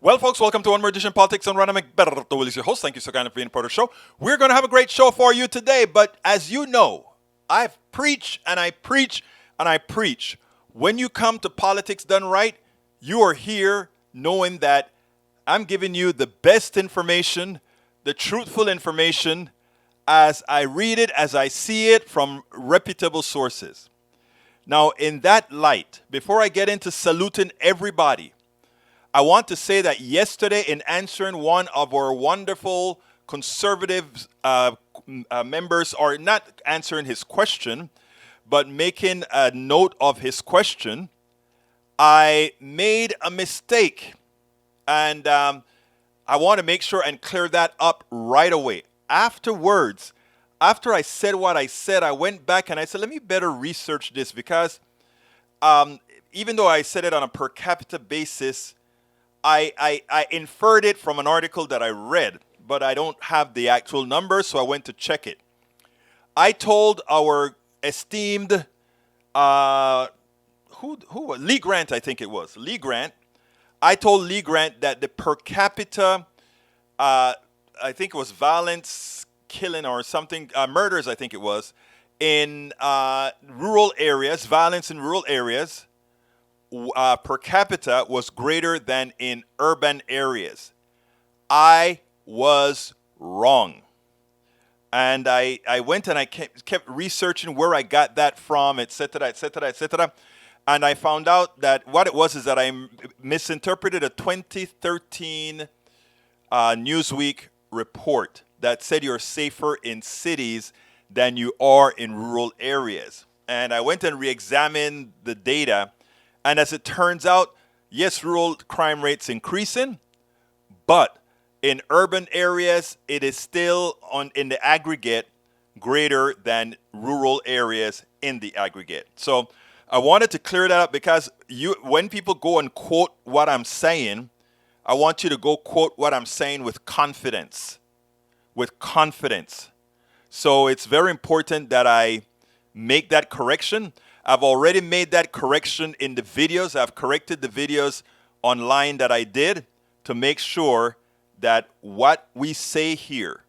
Well, folks, welcome to One More Edition Politics on Random. Egberto Willis, your host. Thank you so kindly for being part of the show. We're going to have a great show for you today, but as you know, I've preached and I preach and I preach. When you come to politics done right, you are here knowing that I'm giving you the best information, the truthful information, as I read it, as I see it from reputable sources. Now, in that light, before I get into saluting everybody, I want to say that yesterday, in answering one of our wonderful conservative members, or not answering his question, but making a note of his question, I made a mistake. And I want to make sure and clear that up right away. Afterwards, after I said what I said, I went back and I said, let me better research this because even though I said it on a per capita basis, I inferred it from an article that I read, but I don't have the actual numbers, so I went to check it. I told our esteemed, Lee Grant, I think it was, Lee Grant. I told Lee Grant that the per capita, I think it was violence, killing or something, murders, I think it was, in rural areas, violence in rural areas, per capita was greater than in urban areas. I was wrong. And I went and I kept researching where I got that from, etc., etc., etc. And I found out that what it was is that I misinterpreted a 2013 Newsweek report that said you're safer in cities than you are in rural areas. And I went and re-examined the data. And as it turns out, yes, rural crime rates increasing, but in urban areas, it is still in the aggregate greater than rural areas in the aggregate. So I wanted to clear that up because when people go and quote what I'm saying, I want you to go quote what I'm saying with confidence. With confidence. So it's very important that I make that correction. I've already made that correction in the videos. I've corrected the videos online that I did to make sure that what we say here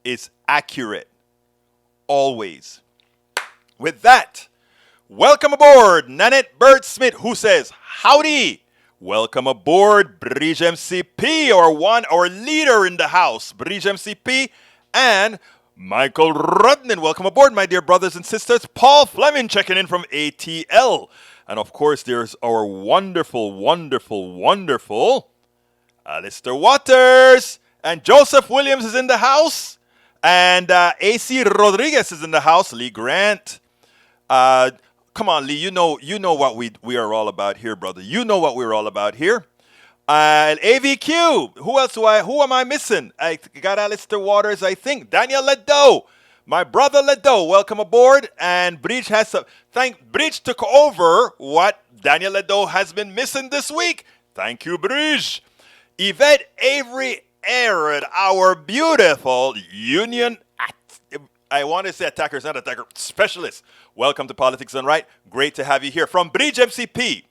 is accurate. Always. With that, welcome aboard Nanette Bird Smith, who says, howdy. Welcome aboard Bridge MCP, our leader in the house, Bridge MCP, and Michael Rudnin. Welcome aboard, my dear brothers and sisters. Paul Fleming checking in from ATL. And of course, there's our wonderful, wonderful, wonderful Alistair Waters. And Joseph Williams is in the house. And AC Rodriguez is in the house. Lee Grant. Come on, Lee. You know what we are all about here, brother. You know what we're all about here. AVQ. Who am I missing? I got Alistair Waters, I think. Daniel Ledo. My brother Ledo. Welcome aboard. And Bridge Bridge took over what Daniel Ledo has been missing this week. Thank you, Bridge. Yvette Avery Arid, our beautiful union, I want to say attackers, not attacker, specialist. Welcome to Politics Done Right. Great to have you here. From Bridge MCP.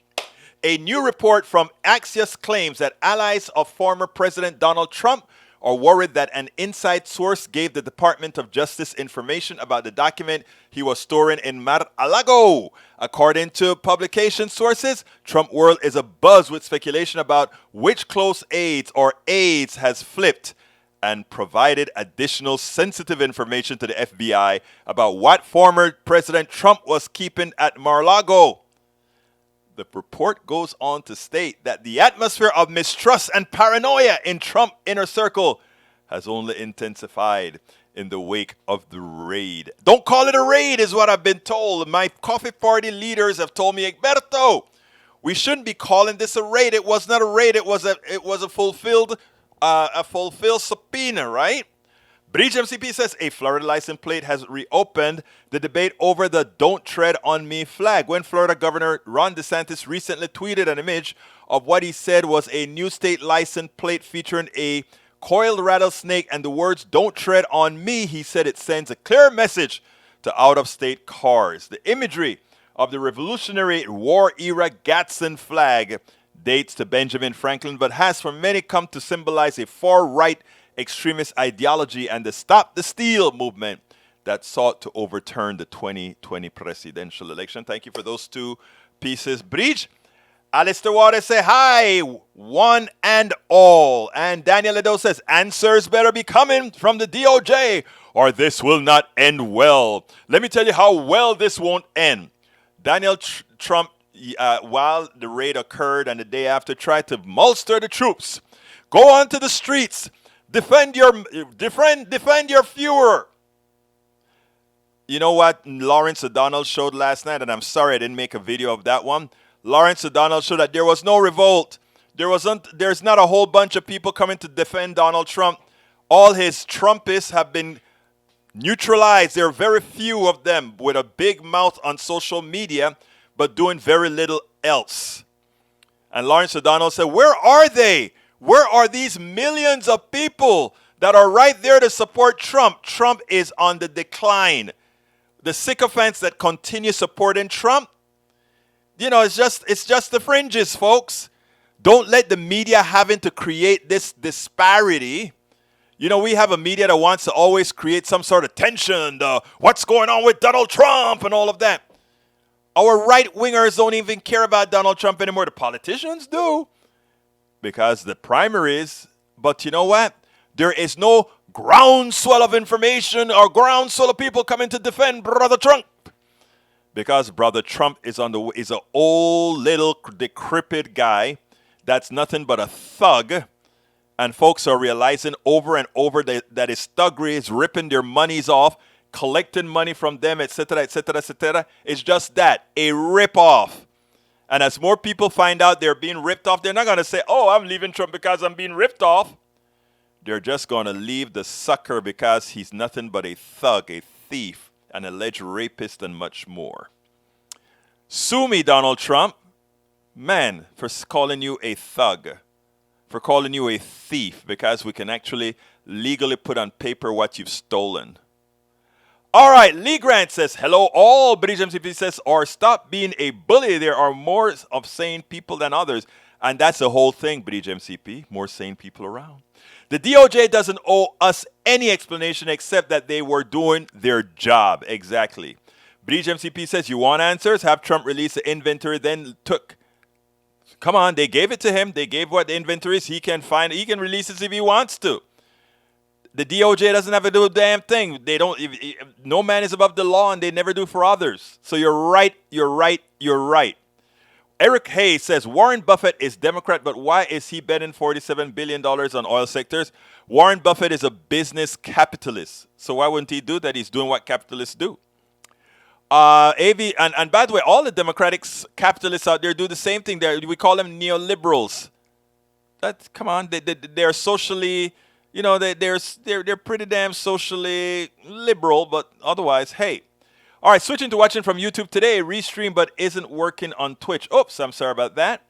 A new report from Axios claims that allies of former President Donald Trump are worried that an inside source gave the Department of Justice information about the document he was storing in Mar-a-Lago. According to publication sources, Trump world is abuzz with speculation about which close aides or aides has flipped and provided additional sensitive information to the FBI about what former President Trump was keeping at Mar-a-Lago. The report goes on to state that the atmosphere of mistrust and paranoia in Trump inner circle has only intensified in the wake of the raid. Don't call it a raid is what I've been told. My coffee party leaders have told me, Egberto, we shouldn't be calling this a raid. It was not a raid. It was a fulfilled subpoena, right? Bridge MCP says a Florida license plate has reopened the debate over the Don't Tread on Me flag when Florida Governor Ron DeSantis recently tweeted an image of what he said was a new state license plate featuring a coiled rattlesnake and the words Don't Tread on Me. He said it sends a clear message to out-of-state cars. The imagery of the Revolutionary War era Gadsden flag dates to Benjamin Franklin, but has for many come to symbolize a far-right extremist ideology and the Stop the Steal movement that sought to overturn the 2020 presidential election. Thank you for those two pieces. Bridge, Alistair Waters say hi, one and all. And Daniel Edo says, answers better be coming from the DOJ or this will not end well. Let me tell you how well this won't end. Daniel Trump, while the raid occurred and the day after, tried to muster the troops. Go onto the streets. Defend your Fuhrer. You know what Lawrence O'Donnell showed last night, and I'm sorry I didn't make a video of that one. Lawrence O'Donnell showed that there was no revolt. There's not a whole bunch of people coming to defend Donald Trump. All his Trumpists have been neutralized. There are very few of them with a big mouth on social media, but doing very little else. And Lawrence O'Donnell said, where are they? Where are these millions of people that are right there to support Trump? Trump is on the decline. The sycophants that continue supporting Trump, it's just the fringes, folks. Don't let the media having to create this disparity. We have a media that wants to always create some sort of tension, what's going on with Donald Trump and all of that. Our right-wingers don't even care about Donald Trump anymore. The politicians do because the primaries. But you know what? There is no groundswell of information or groundswell of people coming to defend Brother Trump. Because Brother Trump is an old little decrepit guy that's nothing but a thug. And folks are realizing over and over that his thuggery is ripping their monies off, collecting money from them, etc., etc., etc. It's just that, a rip-off. And as more people find out they're being ripped off, they're not going to say, oh, I'm leaving Trump because I'm being ripped off. They're just going to leave the sucker because he's nothing but a thug, a thief, an alleged rapist, and much more. Sue me, Donald Trump, man, for calling you a thug, for calling you a thief, because we can actually legally put on paper what you've stolen. All right, Lee Grant says, hello all. British MCP says, or stop being a bully. There are more of sane people than others. And that's the whole thing, British MCP, more sane people around. The DOJ doesn't owe us any explanation except that they were doing their job. Exactly. British MCP says, you want answers? Have Trump release the inventory, then took. Come on, they gave it to him. They gave what the inventory is. He can release it if he wants to. The DOJ doesn't have to do a damn thing. They don't. No man is above the law, and they never do for others. So you're right. You're right. You're right. Eric Hayes says, Warren Buffett is Democrat, but why is he betting $47 billion on oil sectors? Warren Buffett is a business capitalist. So why wouldn't he do that? He's doing what capitalists do. And by the way, all the Democratic capitalists out there do the same thing. We call them neoliberals. Come on, they're socially, they're pretty damn socially liberal, but otherwise, hey. All right, switching to watching from YouTube today, restream but isn't working on Twitch. Oops, I'm sorry about that.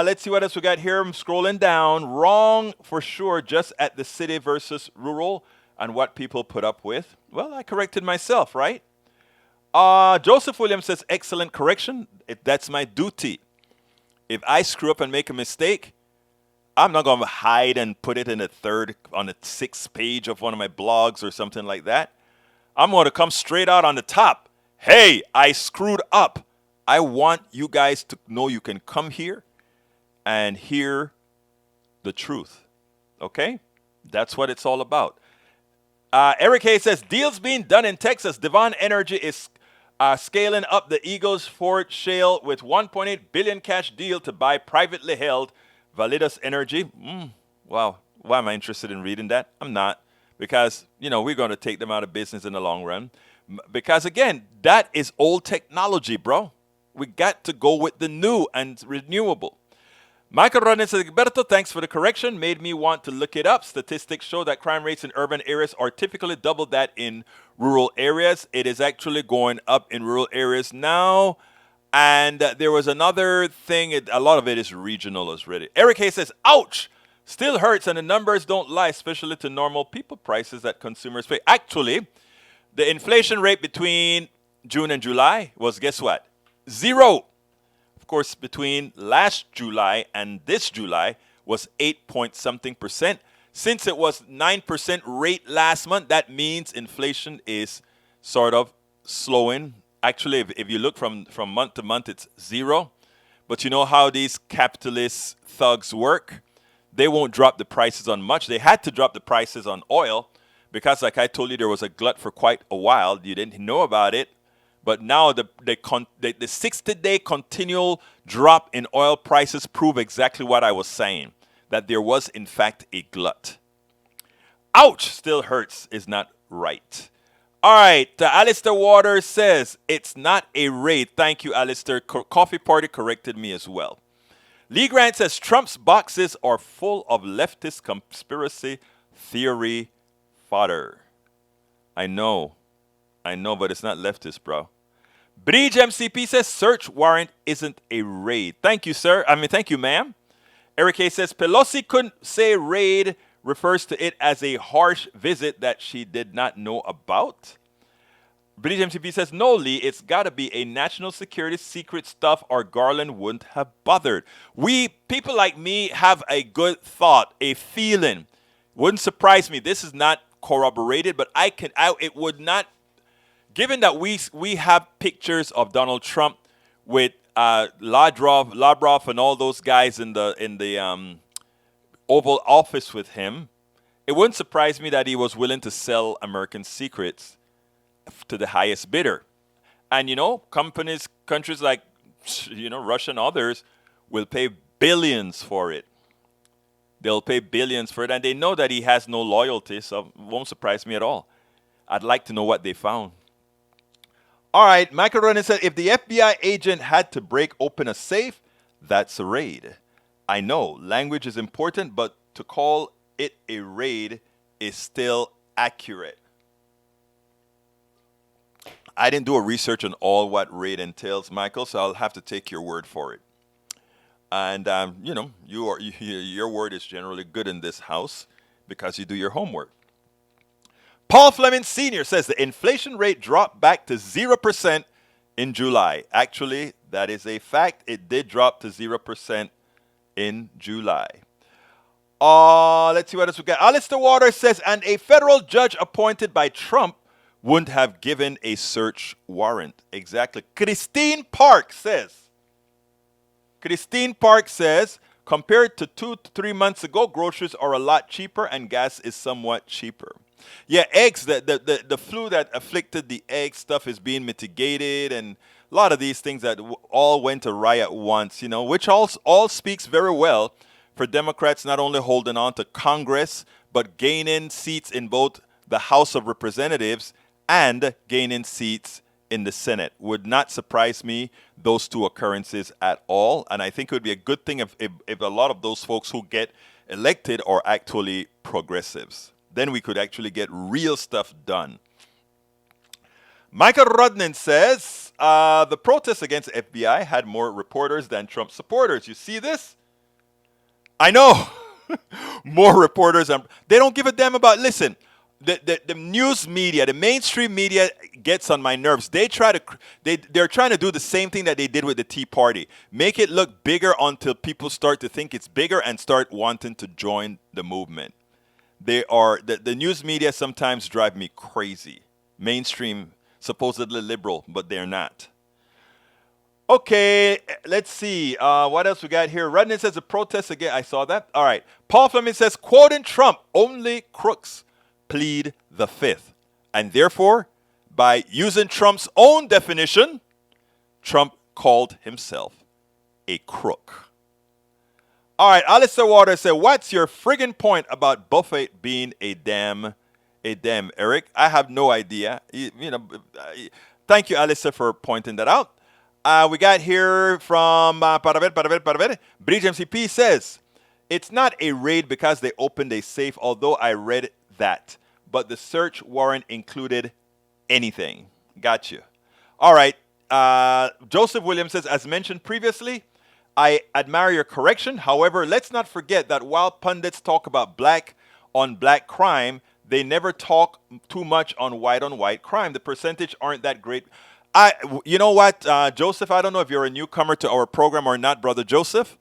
Let's see what else we got here. I'm scrolling down. Wrong for sure, just at the city versus rural and what people put up with. Well, I corrected myself, right? Joseph Williams says, excellent correction. That's my duty. If I screw up and make a mistake, I'm not going to hide and put it on the 6th page of one of my blogs or something like that. I'm going to come straight out on the top. Hey, I screwed up. I want you guys to know you can come here and hear the truth. Okay? That's what it's all about. Eric Hayes says, deals being done in Texas. Devon Energy is scaling up the Eagles Ford Shale with $1.8 billion cash deal to buy privately held Validus Energy. Wow. Why am I interested in reading that? I'm not. Because, we're going to take them out of business in the long run. Because, again, that is old technology, bro. We got to go with the new and renewable. Michael Rodden says, Gilberto, thanks for the correction. Made me want to look it up. Statistics show that crime rates in urban areas are typically double that in rural areas. It is actually going up in rural areas now. And there was another thing. A lot of it is regional as ready. Eric Hayes says, ouch. Still hurts, and the numbers don't lie, especially to normal people prices that consumers pay. Actually, the inflation rate between June and July was, guess what? 0. course, between last July and this July was 8 point something percent. Since it was 9% rate last month, that means inflation is sort of slowing. Actually, if you look from month to month, it's zero. But you know how these capitalist thugs work? They won't drop the prices on much. They had to drop the prices on oil because, like I told you, there was a glut for quite a while. You didn't know about it. But now the 60-day continual drop in oil prices prove exactly what I was saying, that there was, in fact, a glut. Ouch, still hurts is not right. All right, Alistair Waters says, it's not a raid. Thank you, Alistair. Coffee Party corrected me as well. Lee Grant says, Trump's boxes are full of leftist conspiracy theory fodder. I know, but it's not leftist, bro. Bridge MCP says, search warrant isn't a raid. Thank you, sir. Thank you, ma'am. Eric A says, Pelosi couldn't say raid, refers to it as a harsh visit that she did not know about. British MCP says, no, Lee, it's got to be a national security secret stuff or Garland wouldn't have bothered. We, people like me, have a good thought, a feeling. Wouldn't surprise me. This is not corroborated, but it would not, given that we have pictures of Donald Trump with Lavrov and all those guys in the Oval Office with him, it wouldn't surprise me that he was willing to sell American secrets to the highest bidder. And, countries like, Russia and others will pay billions for it. They'll pay billions for it. And they know that he has no loyalty, so it won't surprise me at all. I'd like to know what they found. All right, Michael Ronan said, if the FBI agent had to break open a safe, that's a raid. I know, language is important, but to call it a raid is still accurate. I didn't do a research on all what raid entails, Michael, so I'll have to take your word for it. And, your word is generally good in this house because you do your homework. Paul Fleming Sr. says the inflation rate dropped back to 0% in July. Actually, that is a fact. It did drop to 0% in July. Let's see what else we got. Alistair Waters says, and a federal judge appointed by Trump wouldn't have given a search warrant. Exactly. Christine Park says, compared to 2 to 3 months ago, groceries are a lot cheaper and gas is somewhat cheaper. Yeah, eggs, the flu that afflicted the egg stuff is being mitigated, and a lot of these things that all went awry at once, which all speaks very well for Democrats not only holding on to Congress, but gaining seats in both the House of Representatives and gaining seats in the Senate. Would not surprise me, those two occurrences at all. And I think it would be a good thing if a lot of those folks who get elected are actually progressives. Then we could actually get real stuff done. Michael Rudnan says, the protests against the FBI had more reporters than Trump supporters. You see this? I know. More reporters. They don't give a damn about, listen, the news media, the mainstream media gets on my nerves. They're trying to do the same thing that they did with the Tea Party. Make it look bigger until people start to think it's bigger and start wanting to join the movement. The news media sometimes drive me crazy. Mainstream, supposedly liberal, but they're not. Okay, let's see. What else we got here? Rudnan says the protest again. I saw that. All right. Paul Fleming says, quoting Trump, only crooks plead the fifth. And therefore, by using Trump's own definition, Trump called himself a crook. All right, Alistair Waters said, what's your friggin' point about Buffett being a damn Eric? I have no idea. Thank you, Alistair, for pointing that out. We got here from Bridge MCP says, it's not a raid because they opened a safe, although I read that. But the search warrant included anything. Got you. All right. Joseph Williams says, as mentioned previously, I admire your correction. However, let's not forget that while pundits talk about black on black crime, they never talk too much on white crime. The percentage aren't that great. You know what, Joseph? I don't know if you're a newcomer to our program or not, Brother Joseph,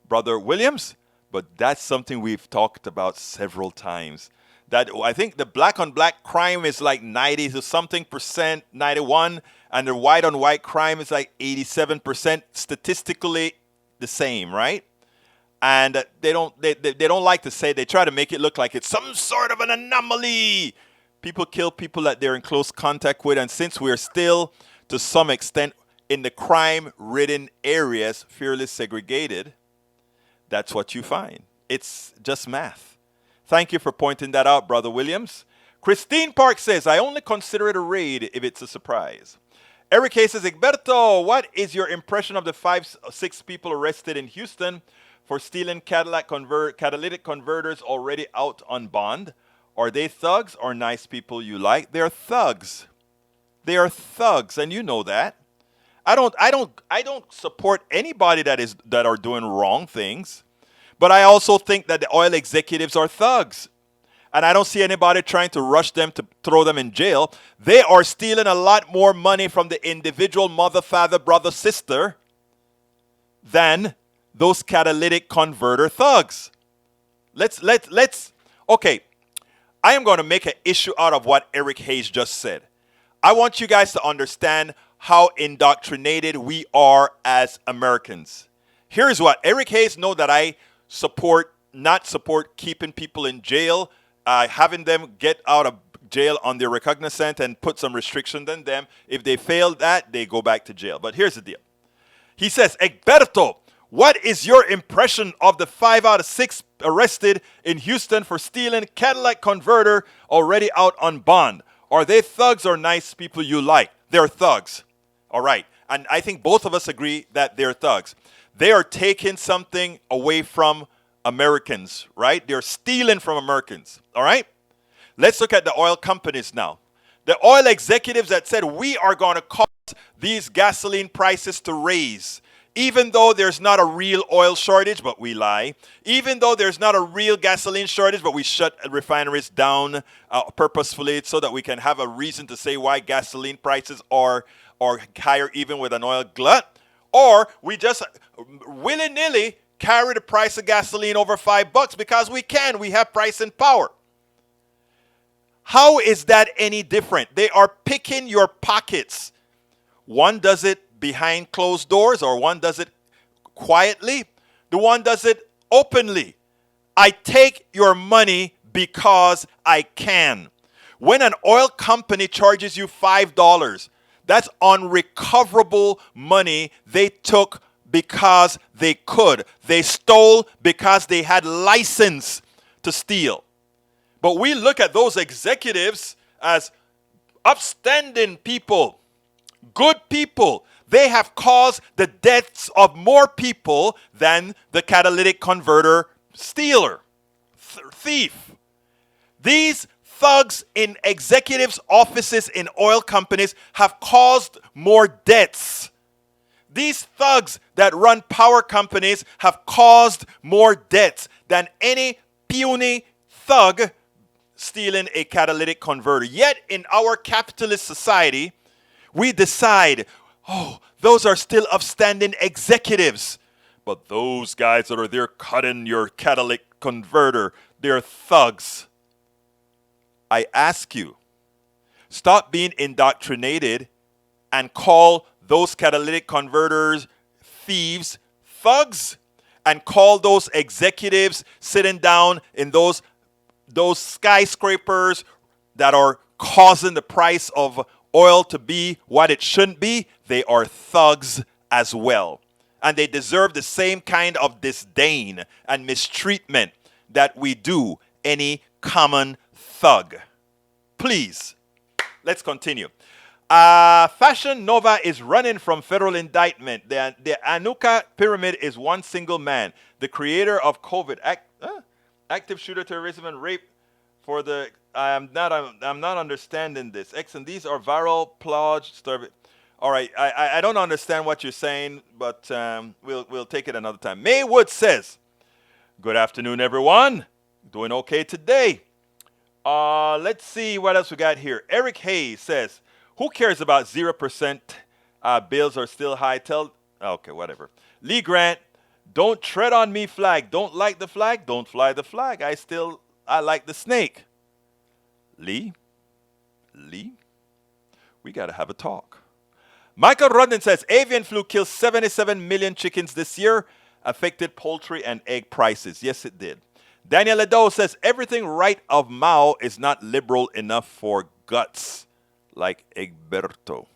Brother Williams, but that's something we've talked about several times. That I think the black on black crime is like 90 to something percent, 91, and the white on white crime is like 87% statistically the same, right? And they don't like to say, they try to make it look like it's some sort of an anomaly. People kill people that they're in close contact with, and since we're still to some extent in the crime ridden areas fairly segregated, that's what you find. It's just math. Thank you for pointing that out, Brother Williams. Christine Park says, I only consider it a raid if it's a surprise. Eric Hayes says, Egberto, what is your impression of the 5-6 people arrested in Houston for stealing catalytic converters already out on bond? Are they thugs or nice people you like? They're thugs. They are thugs, and you know that. I don't support anybody that are doing wrong things. But I also think that the oil executives are thugs. And I don't see anybody trying to rush them to throw them in jail. They are stealing a lot more money from the individual mother, father, brother, sister than those catalytic converter thugs. Okay. I am going to make an issue out of what Eric Hayes just said. I want you guys to understand how indoctrinated we are as Americans. Here's what Eric Hayes knows that I not support keeping people in jail, having them get out of jail on their recognizance and put some restrictions on them. If they fail that, they go back to jail. But here's the deal. He says, Egberto, what is your impression of the 5 out of 6 arrested in Houston for stealing Cadillac converter already out on bond? Are they thugs or nice people you like? They're thugs. All right. And I think both of us agree that they're thugs. They are taking something away from Americans, right? They're stealing from Americans, all right? Let's look at the oil companies now. The oil executives that said, we are going to cause these gasoline prices to raise, even though there's not a real oil shortage, but we lie. Even though there's not a real gasoline shortage, but we shut refineries down purposefully so that we can have a reason to say why gasoline prices are higher even with an oil glut. Or we just willy-nilly carry the price of gasoline over $5 because we can. We have pricing power. How is that any different? They are picking your pockets. One does it behind closed doors, or one does it quietly. The one does it openly. I take your money because I can. When an oil company charges you $5, that's unrecoverable money they took because they could. They stole because they had license to steal. But we look at those executives as upstanding people, good people. They have caused the deaths of more people than the catalytic converter stealer, thief. These thugs in executives' offices in oil companies have caused more deaths. These thugs that run power companies have caused more deaths than any puny thug stealing a catalytic converter. Yet in our capitalist society, we decide, oh, those are still upstanding executives. But those guys that are there cutting your catalytic converter, they're thugs. I ask you, stop being indoctrinated and call those catalytic converters thieves, thugs, and call those executives sitting down in those skyscrapers that are causing the price of oil to be what it shouldn't be. They are thugs as well. And they deserve the same kind of disdain and mistreatment that we do any common thug. Please, let's continue. Fashion Nova is running from federal indictment. The Anuka pyramid is one single man, the creator of COVID, active shooter terrorism and rape. For the I'm not understanding this. And these are viral plage. All right, I don't understand what you're saying, but we'll take it another time. Maywood says, "Good afternoon, everyone. Doing okay today." Let's see what else we got here. Eric Hayes says, "Who cares about 0% Bills are still high. Okay, whatever. Lee Grant, don't tread on me flag. Don't like the flag. Don't fly the flag. I like the snake. Lee, we got to have a talk. Michael Rudden says avian flu killed 77 million chickens this year, affected poultry and egg prices. Yes, it did. Daniel Ledo says everything right of Mao is not liberal enough for guts, like Egberto.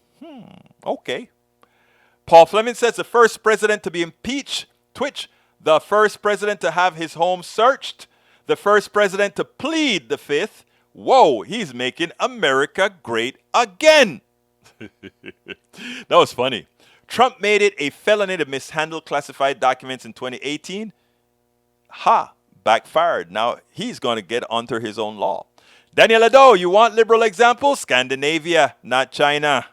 Okay. Paul Fleming says the first president to be impeached, Twitch, the first president to have his home searched, the first president to plead the fifth. Whoa, he's making America great again. That was funny. Trump made it a felony to mishandle classified documents in 2018. Backfired. Now he's going to get under his own law. Daniel Ado, you want liberal examples? Scandinavia, not China.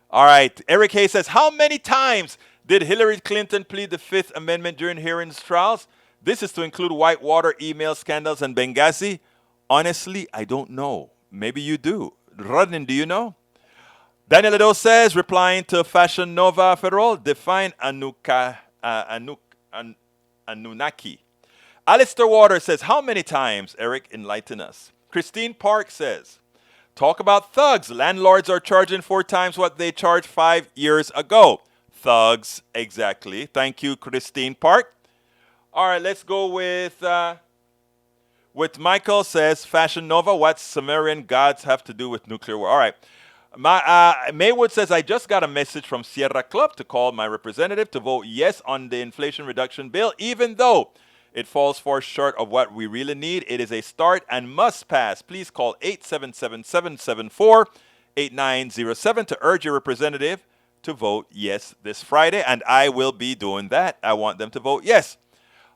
All right. Eric Hayes says, how many times did Hillary Clinton plead the Fifth Amendment during hearings trials? This is to include Whitewater email scandals and Benghazi. Honestly, I don't know. Maybe you do. Rodnin, do you know? Daniel Ado says, replying to Fashion Nova Federal, define Anunnaki. Alistair Waters says, how many times? Eric, enlighten us. Christine Park says, talk about thugs. Landlords are charging 4 times what they charged 5 years ago. Thugs, exactly. Thank you, Christine Park. All right, let's go with Michael says, Fashion Nova, what Sumerian gods have to do with nuclear war? All right. Maywood says, I just got a message from Sierra Club to call my representative to vote yes on the inflation reduction bill, even though it falls far short of what we really need. It is a start and must pass. Please call 877-774-8907 to urge your representative to vote yes this Friday, and I will be doing that. I want them to vote yes.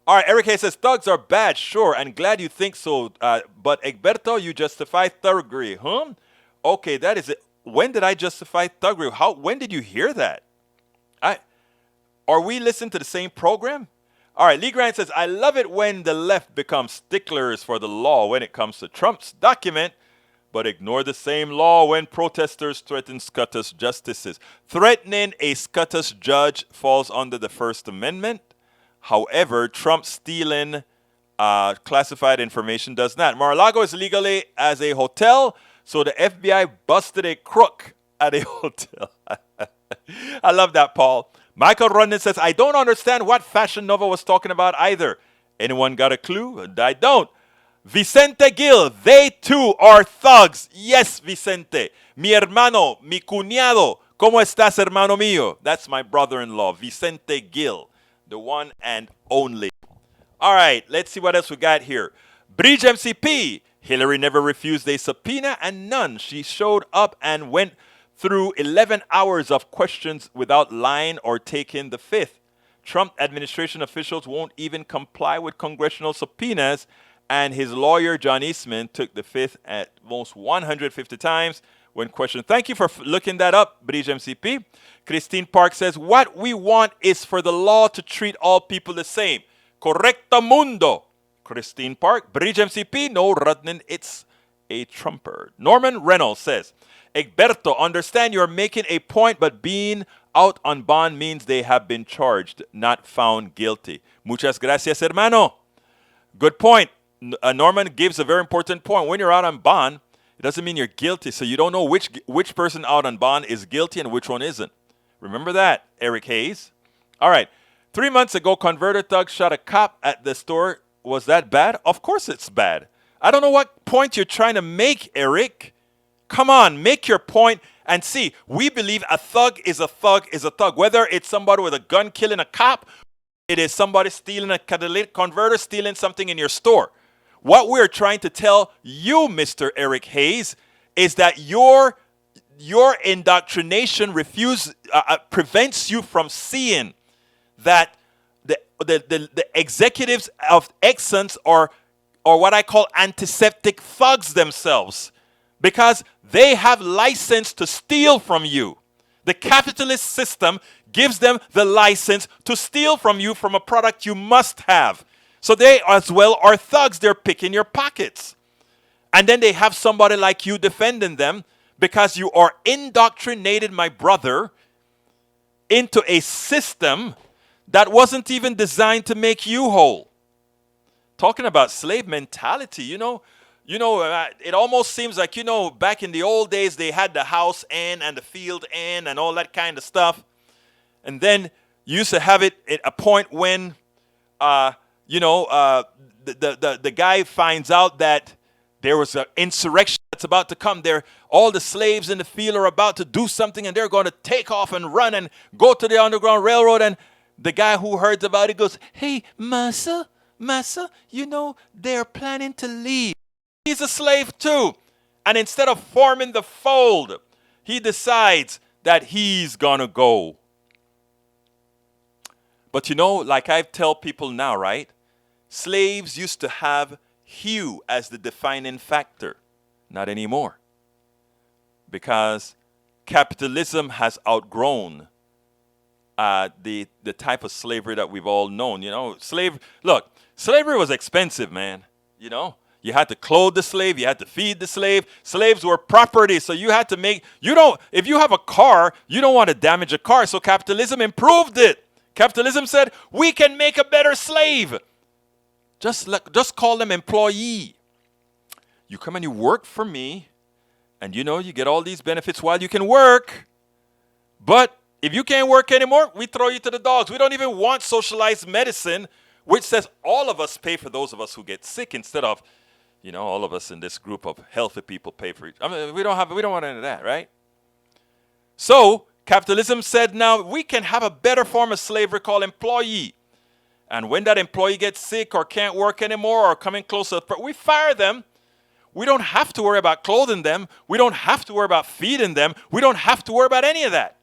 All right, Eric Hayes says, thugs are bad, sure, and glad you think so, but Egberto, you justify thuggery. Okay, that is it. When did I justify thuggery? When did you hear that? Are we listening to the same program? All right, Lee Grant says, I love it when the left becomes sticklers for the law when it comes to Trump's document, but ignore the same law when protesters threaten Scottish justices. Threatening a Scottish judge falls under the First Amendment. However, Trump stealing classified information does not. Mar-a-Lago is legally as a hotel, so the FBI busted a crook at a hotel. I love that, Paul. Michael Rundin says, I don't understand what Fashion Nova was talking about either. Anyone got a clue? I don't. Vicente Gil, they too are thugs. Yes, Vicente. Mi hermano, mi cuñado. ¿Cómo estás, hermano mío? That's my brother-in-law, Vicente Gil, the one and only. All right, let's see what else we got here. Bridge MCP. Hillary never refused a subpoena and none. She showed up and went through 11 hours of questions without lying or taking the fifth. Trump administration officials won't even comply with congressional subpoenas, and his lawyer, John Eastman, took the fifth at most 150 times when questioned. Thank you for looking that up, Bridge MCP. Christine Park says, what we want is for the law to treat all people the same. Correcto mundo. Christine Park. Bridge MCP, no, Rudnin, it's a Trumper. Norman Reynolds says, Egberto, understand you're making a point, but being out on bond means they have been charged, not found guilty. Muchas gracias, hermano. Good point. Norman gives a very important point. When you're out on bond, it doesn't mean you're guilty, so you don't know which person out on bond is guilty and which one isn't. Remember that, Eric Hayes. All right. 3 months ago, converter thugs shot a cop at the store. Was that bad? Of course it's bad. I don't know what point you're trying to make, Eric. Come on, make your point and see. We believe a thug is a thug is a thug. Whether it's somebody with a gun killing a cop, it is somebody stealing a catalytic converter, stealing something in your store. What we're trying to tell you, Mr. Eric Hayes, is that your indoctrination prevents you from seeing that the executives of Exxon's are what I call antiseptic thugs themselves, because they have license to steal from you. The capitalist system gives them the license to steal from you from a product you must have. So they as well are thugs. They're picking your pockets. And then they have somebody like you defending them because you are indoctrinated, my brother, into a system that wasn't even designed to make you whole. Talking about slave mentality, it almost seems like, back in the old days, they had the house end and the field end and all that kind of stuff. And then you used to have it at a point when, the guy finds out that there was an insurrection that's about to come. All the slaves in the field are about to do something, and they're going to take off and run and go to the Underground Railroad. And the guy who heard about it goes, "Hey, massa, they're planning to leave." He's a slave too. And instead of forming the fold, he decides that he's going to go. But like I tell people now, right? Slaves used to have hue as the defining factor. Not anymore. Because capitalism has outgrown the type of slavery that we've all known. Slavery was expensive, man. You had to clothe the slave, you had to feed the slave. Slaves were property, so you had to if you have a car, you don't want to damage a car, so capitalism improved it. Capitalism said, we can make a better slave. Just call them employee. You come and you work for me, and you get all these benefits while you can work. But if you can't work anymore, we throw you to the dogs. We don't even want socialized medicine, which says all of us pay for those of us who get sick instead of, all of us in this group of healthy people pay for it. We don't want any of that, right? So capitalism said now we can have a better form of slavery called employee. And when that employee gets sick or can't work anymore or coming closer, we fire them. We don't have to worry about clothing them. We don't have to worry about feeding them. We don't have to worry about any of that.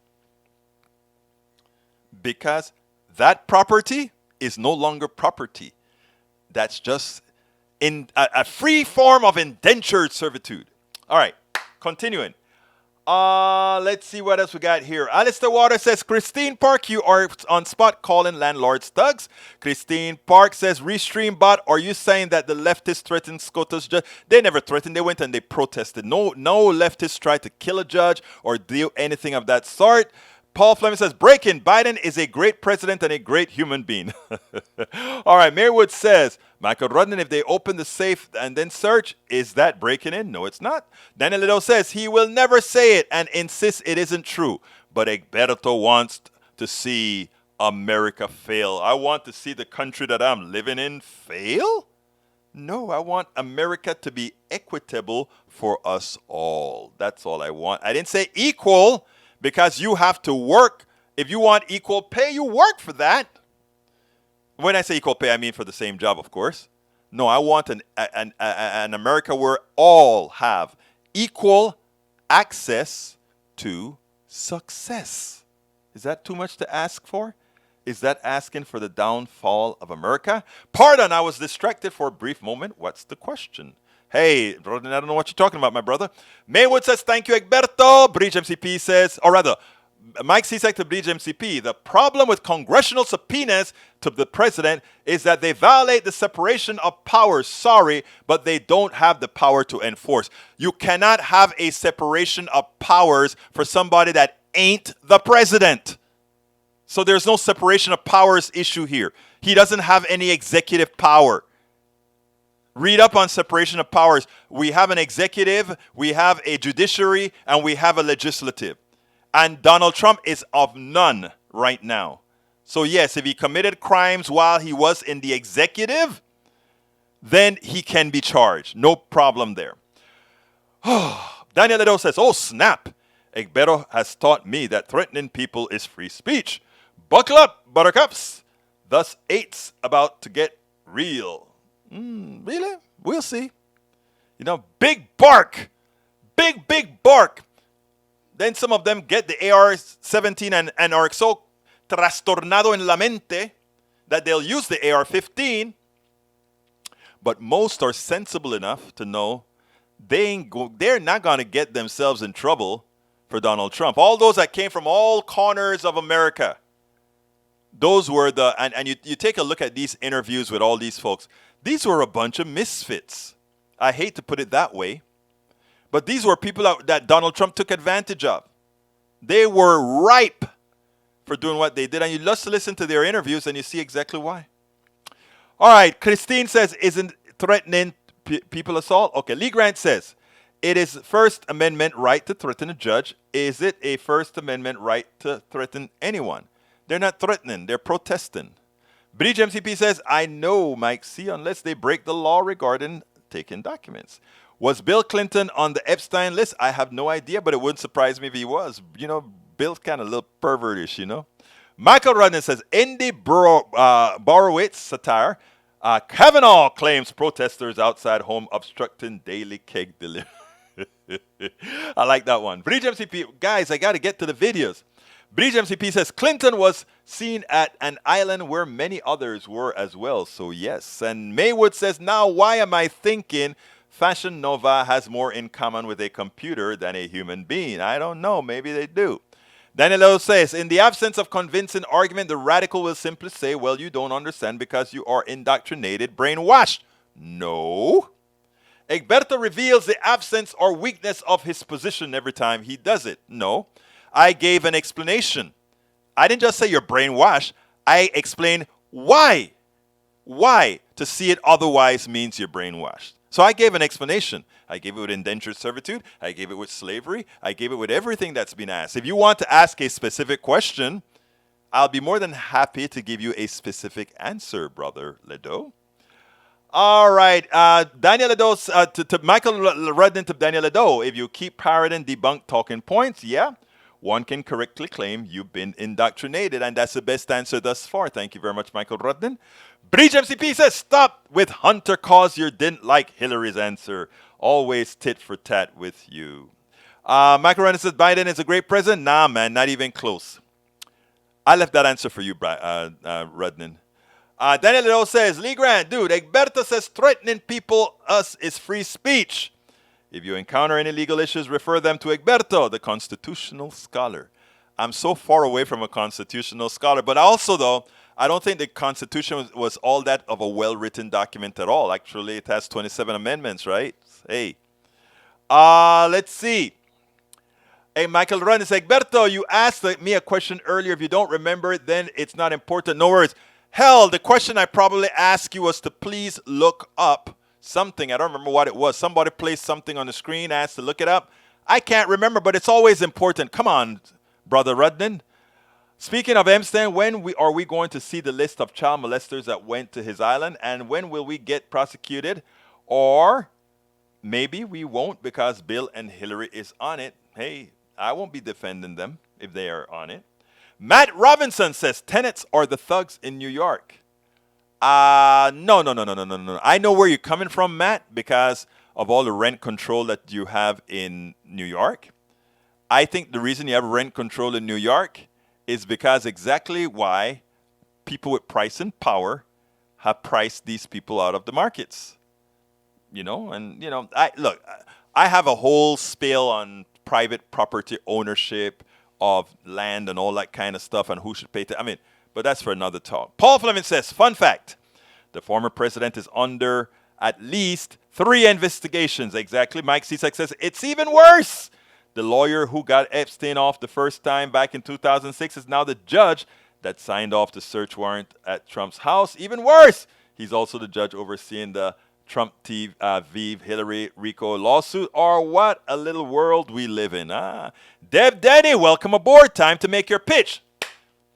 Because that property is no longer property. That's just in a free form of indentured servitude. All right, continuing. Let's see what else we got here. Alistair Water says, Christine Park, you are on spot calling landlords thugs. Christine Park says, Restream bot, are you saying that the leftists threatened Scotus judge? They never threatened. They went and they protested. No leftists tried to kill a judge or do anything of that sort. Paul Fleming says, break-in, Biden is a great president and a great human being. All right, Marywood says, Michael Rudden, if they open the safe and then search, is that breaking in? No, it's not. Daniel Lido says, he will never say it and insists it isn't true. But Egberto wants to see America fail. I want to see the country that I'm living in fail? No, I want America to be equitable for us all. That's all I want. I didn't say equal. Because you have to work. If you want equal pay, you work for that. When I say equal pay, I mean for the same job, of course. No, I want an America where all have equal access to success. Is that too much to ask for? Is that asking for the downfall of America? Pardon, I was distracted for a brief moment. What's the question? Hey, I don't know what you're talking about, my brother. Maywood says, thank you, Egberto. Bridge MCP says, or rather, Mike Cisak to Bridge MCP. The problem with congressional subpoenas to the president is that they violate the separation of powers. Sorry, but they don't have the power to enforce. You cannot have a separation of powers for somebody that ain't the president. So there's no separation of powers issue here. He doesn't have any executive power. Read up on separation of powers. We have an executive, we have a judiciary, and we have a legislative. And Donald Trump is of none right now. So yes, if he committed crimes while he was in the executive, then he can be charged. No problem there. Daniel Edo says, oh snap. Egberto has taught me that threatening people is free speech. Buckle up, buttercups. Thus, eight's about to get real. Really? We'll see. Big bark. Big bark. Then some of them get the AR-17 and are so trastornado en la mente that they'll use the AR-15. But most are sensible enough to know they're not going to get themselves in trouble for Donald Trump. All those that came from all corners of America, those were and you take a look at these interviews with all these folks. These were a bunch of misfits. I hate to put it that way. But these were people that Donald Trump took advantage of. They were ripe for doing what they did. And you just listen to their interviews and you see exactly why. All right, Christine says, isn't threatening people assault? Okay, Lee Grant says, it is First Amendment right to threaten a judge. Is it a First Amendment right to threaten anyone? They're not threatening, they're protesting. Bridge MCP says, I know, Mike C, unless they break the law regarding taking documents. Was Bill Clinton on the Epstein list? I have no idea, but it wouldn't surprise me if he was. You know, Bill's kind of a little pervertish, you know. Michael Rudden says, Indy Borowitz satire. Kavanaugh claims protesters outside home obstructing daily cake delivery. I like that one. Bridge MCP, guys, I got to get to the videos. Bridge MCP says Clinton was seen at an island where many others were as well. So yes. And Maywood says, now why am I thinking Fashion Nova has more in common with a computer than a human being? I don't know. Maybe they do. Daniel says, in the absence of convincing argument, the radical will simply say, well, you don't understand because you are indoctrinated, brainwashed. No. Egberto reveals the absence or weakness of his position every time he does it. No. I gave an explanation. I didn't just say you're brainwashed. I explained why. Why to see it otherwise means you're brainwashed. So I gave an explanation. I gave it with indentured servitude. I gave it with slavery. I gave it with everything that's been asked. If you want to ask a specific question, I'll be more than happy to give you a specific answer, Brother Ledo. All right. Daniel Ledo, to Michael Rudden to Daniel Ledo, if you keep parroting debunked talking points, yeah, one can correctly claim you've been indoctrinated, and that's the best answer thus far. Thank you very much, Michael Rudden. Breach MCP says, stop with Hunter cause you didn't like Hillary's answer. Always tit for tat with you. Michael Rudden says, Biden is a great president. Nah, man, not even close. I left that answer for you, Rudden. Daniel Ledo says, Lee Grant, dude, Egberto says threatening people us is free speech. If you encounter any legal issues, refer them to Egberto, the constitutional scholar. I'm so far away from a constitutional scholar, but also, though, I don't think the Constitution was all that of a well-written document at all. Actually, it has 27 amendments, right? Hey. Let's see. Hey, Michael Run says, Egberto, you asked me a question earlier. If you don't remember it, then it's not important. No worries. Hell, the question I probably asked you was to please look up something. I don't remember what it was. Somebody placed something on the screen, asked to look it up. I can't remember, but it's always important. Come on, Brother Rudden. Speaking of MSM, when are we going to see the list of child molesters that went to his island? And when will we get prosecuted? Or maybe we won't because Bill and Hillary is on it. Hey, I won't be defending them if they are on it. Matt Robinson says, tenants are the thugs in New York. No. I know where you're coming from, Matt, because of all the rent control that you have in New York. I think the reason you have rent control in New York is because exactly why people with price and power have priced these people out of the markets. You know, and, you know, I have a whole spiel on private property ownership of land and all that kind of stuff and who should pay. But that's for another talk. Paul Fleming says, fun fact, the former president is under at least 3 investigations. Exactly. Mike Cisak says, it's even worse. The lawyer who got Epstein off the first time back in 2006 is now the judge that signed off the search warrant at Trump's house. Even worse, he's also the judge overseeing the Trump TV Hillary RICO lawsuit. Or what a little world we live in. Dev Denny, welcome aboard. Time to make your pitch.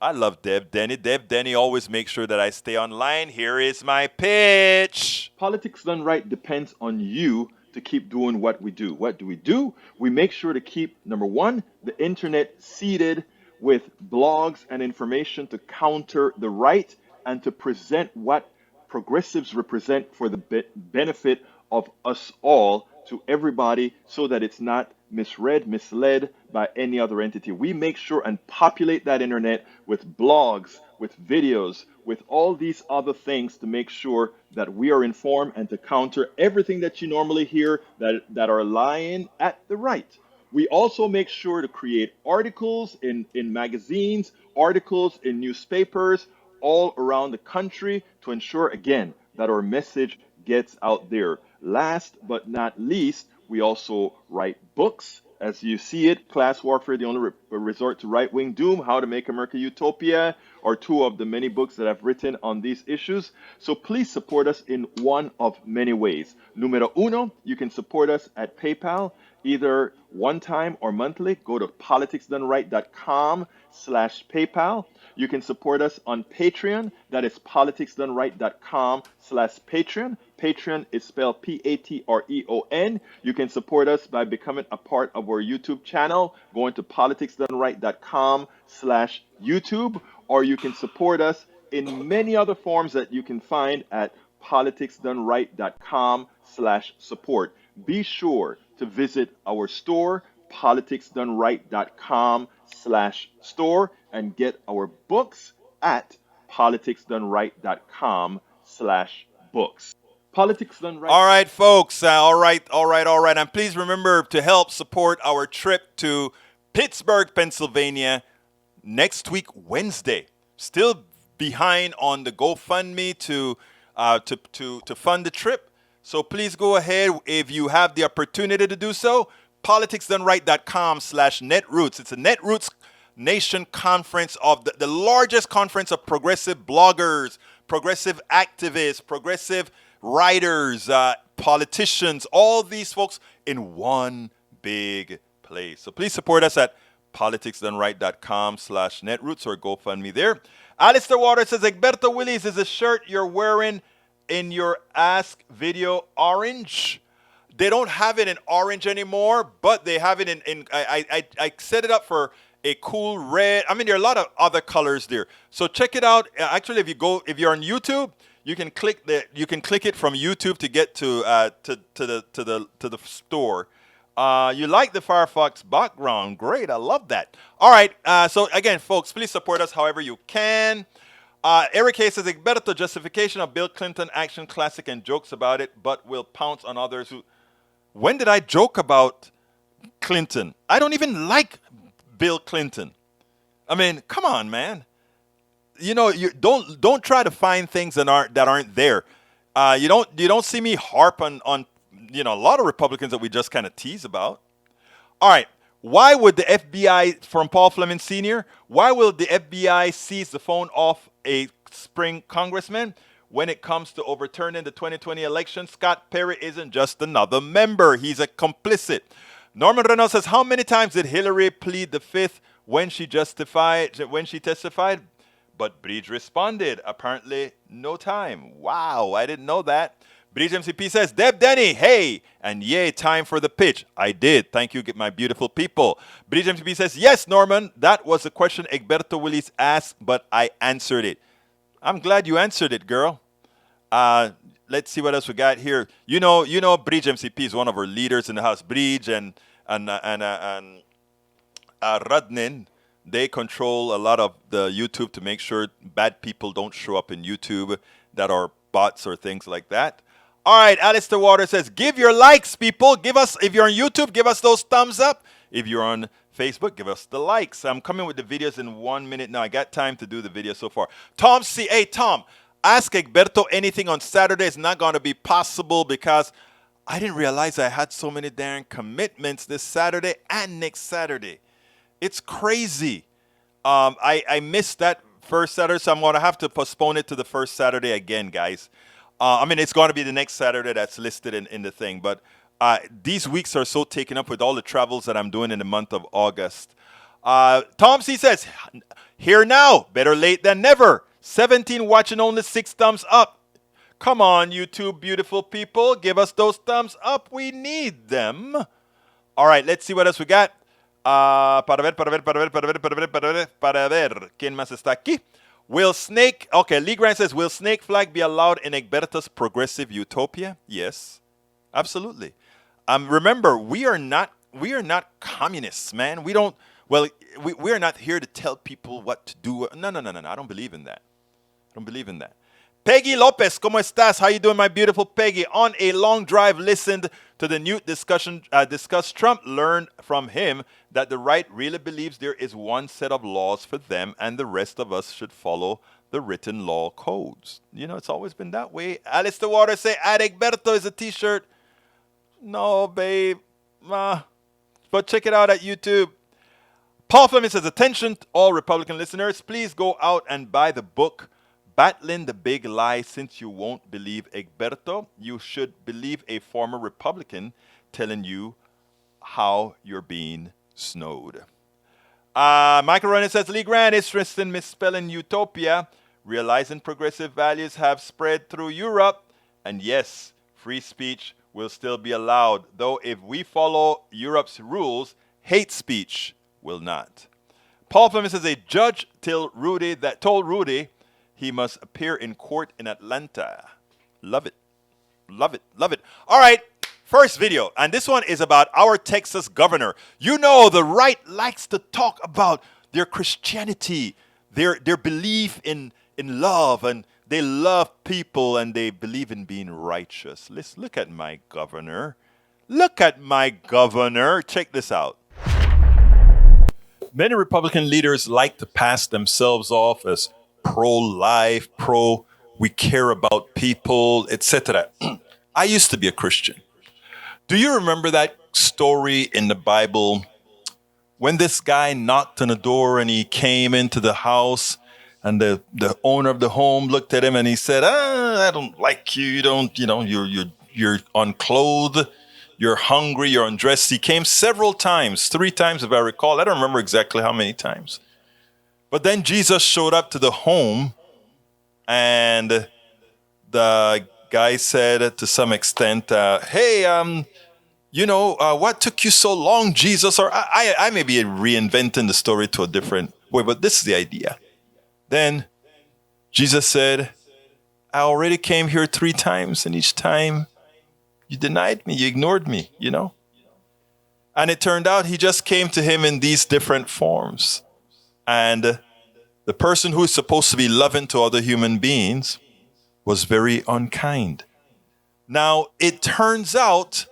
I love Dev Denny. Dev Denny always makes sure that I stay online. Here is my pitch. Politics done right depends on you to keep doing what we do. What do? We make sure to keep, number one, the internet seeded with blogs and information to counter the right and to present what progressives represent for the benefit of us all to everybody so that it's not misread, misled by any other entity. We make sure and populate that internet with blogs, with videos, with all these other things to make sure that we are informed and to counter everything that you normally hear that are lying at the right. We also make sure to create articles in magazines, articles in newspapers, all around the country to ensure, again, that our message gets out there. Last but not least, we also write books as you see it, class warfare, the only resort to right-wing doom, how to make America utopia, are two of the many books that I've written on these issues. So please support us in one of many ways. Numero uno, you can support us at PayPal, either one time or monthly. Go to politicsdoneright.com/PayPal. You can support us on Patreon. That is politicsdoneright.com/Patreon. Patreon is spelled Patreon. You can support us by becoming a part of our YouTube channel, going to politicsdoneright.com/YouTube, or you can support us in many other forms that you can find at politicsdoneright.com/support. Be sure to visit our store, politicsdoneright.com/store, and get our books at politicsdoneright.com/books. Politics Done Right. All right, folks. All right, all right, all right. And please remember to help support our trip to Pittsburgh, Pennsylvania next week, Wednesday. Still behind on the GoFundMe to fund the trip. So please go ahead if you have the opportunity to do so. politicsdoneright.com/netroots. It's a Netroots Nation conference of the largest conference of progressive bloggers, progressive activists, progressive writers, politicians, all these folks in one big place. So please support us at politicsdoneright.com/netroots or GoFundMe there. Alistair Waters says, Egberto Willis, is the shirt you're wearing in your Ask video orange? They don't have it in orange anymore, but they have it in I set it up for a cool red. I mean, there are a lot of other colors there. So check it out. Actually, if you're on YouTube, you can click it from YouTube to get to the store. You like the Firefox background? Great, I love that. All right. So again, folks, please support us however you can. Eric Hayes says, Egberto, justification of Bill Clinton action classic and jokes about it, but will pounce on others who. When did I joke about Clinton? I don't even like Bill Clinton. I mean, come on, man. You know, you don't try to find things that aren't there. You don't see me harp on a lot of Republicans that we just kind of tease about. All right. Why would the FBI, from Paul Fleming Sr., why will the FBI seize the phone off a spring congressman? When it comes to overturning the 2020 election, Scott Perry isn't just another member. He's a complicit. Norman Reynolds says, how many times did Hillary plead the fifth when she testified? But Bridge responded, apparently no time. Wow, I didn't know that. Bridge MCP says, Deb Denny, hey, and yay, time for the pitch. I did. Thank you, my beautiful people. Bridge MCP says, yes, Norman, that was the question Egberto Willis asked, but I answered it. I'm glad you answered it, girl. Let's see what else we got here. You know, Bridge MCP is one of our leaders in the house. Bridge and Radnin, they control a lot of the YouTube to make sure bad people don't show up in YouTube that are bots or things like that. All right, Alistair Waters says, give your likes, people. Give us, if you're on YouTube, give us those thumbs up. If you're on Facebook, give us the likes. I'm coming with the videos in 1 minute now. I got time to do the video so far. Tom C. Hey, Tom, ask Egberto anything on Saturday is not going to be possible because I didn't realize I had so many darn commitments this Saturday and next Saturday. It's crazy. I missed that first Saturday, so I'm going to have to postpone it to the first Saturday again, guys. I mean, it's going to be the next Saturday that's listed in the thing, but these weeks are so taken up with all the travels that I'm doing in the month of August. Tom C. says, here now, better late than never. 17 watching, only 6 thumbs up. Come on, YouTube beautiful people. Give us those thumbs up. We need them. All right, let's see what else we got. Para ver. ¿Quién más está aquí? Will Snake, okay, Lee Grant says, will Snake Flag be allowed in Egberto's progressive utopia? Yes, absolutely. Remember, we are not communists, man. We are not here to tell people what to do. No. I don't believe in that. Peggy Lopez, ¿cómo estás? How you doing, my beautiful Peggy? On a long drive, listened to the Newt discussion, discussed Trump, learned from him that the right really believes there is one set of laws for them and the rest of us should follow the written law codes. You know, it's always been that way. Alistair Waters say, Egberto is a t-shirt. No, babe. but check it out at YouTube. Paul Fleming says, attention to all Republican listeners, please go out and buy the book, Battling the Big Lie. Since you won't believe Egberto, you should believe a former Republican telling you how you're being snowed. Michael Ronan says, Lee Grant is interested in misspelling utopia, realizing progressive values have spread through Europe. And yes, free speech will still be allowed, though if we follow Europe's rules, hate speech will not. Paul Fleming says, a judge told Rudy he must appear in court in Atlanta. Love it. Love it. Love it. All right. First video, and this one is about our Texas governor. You know, the right likes to talk about their Christianity, their belief in love, and they love people, and they believe in being righteous. Let's look at my governor. Look at my governor. Check this out. Many Republican leaders like to pass themselves off as pro-life, we care about people, etc. I used to be a Christian. Do you remember that story in the Bible when this guy knocked on the door and he came into the house and the owner of the home looked at him and he said, I don't like you. You're unclothed. You're hungry. You're undressed. He came several times, 3 times if I recall. I don't remember exactly how many times. But then Jesus showed up to the home and the guy said to some extent, hey, what took you so long, Jesus? Or I may be reinventing the story to a different way, but this is the idea. Then Jesus said, I already came here 3 times, and each time you denied me, you ignored me, And it turned out he just came to him in these different forms. And the person who is supposed to be loving to other human beings was very unkind. Now, it turns out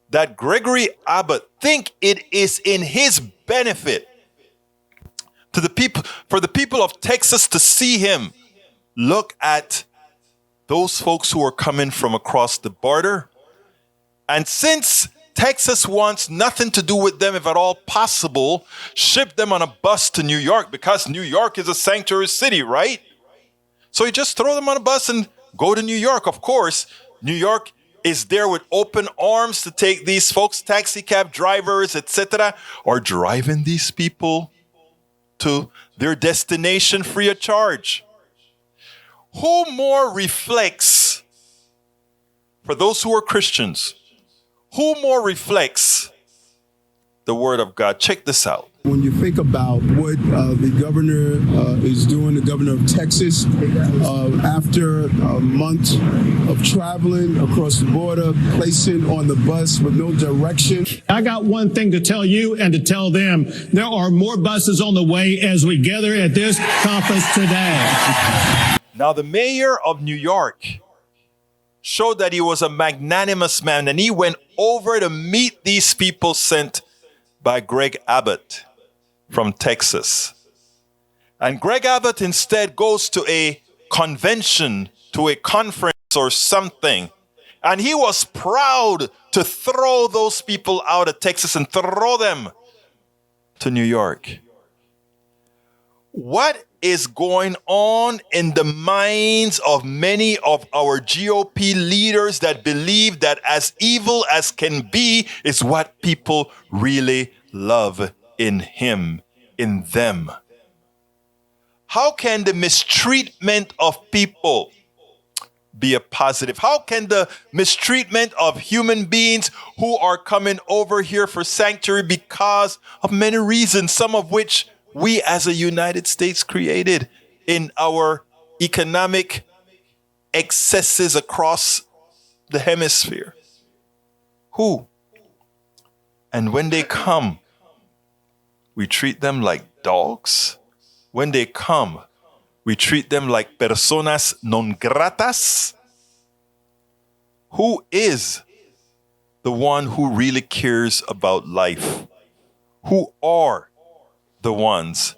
that Gregory Abbott think it is in his benefit for the people of Texas to see him look at those folks who are coming from across the border. And since Texas wants nothing to do with them, if at all possible, ship them on a bus to New York, because New York is a sanctuary city, right? So you just throw them on a bus and go to New York. Of course, New York is there with open arms to take these folks. Taxi cab drivers, etc., are driving these people to their destination free of charge. Who more reflects, for those who are Christians, who more reflects the Word of God? Check this out. When you think about what the governor is doing, the governor of Texas, after a month of traveling across the border, placing on the bus with no direction. I got one thing to tell you and to tell them. There are more buses on the way as we gather at this conference today. Now, the mayor of New York showed that he was a magnanimous man, and he went over to meet these people sent by Greg Abbott from Texas. And Greg Abbott instead goes to a convention, to a conference or something. And he was proud to throw those people out of Texas and throw them to New York. What is going on in the minds of many of our GOP leaders that believe that as evil as can be is what people really love in him, in them? How can the mistreatment of people be a positive? How can the mistreatment of human beings who are coming over here for sanctuary because of many reasons, some of which we as a United States created in our economic excesses across the hemisphere? Who? And when they come, we treat them like dogs. When they come, we treat them like personas non gratas. Who is the one who really cares about life? Who are the ones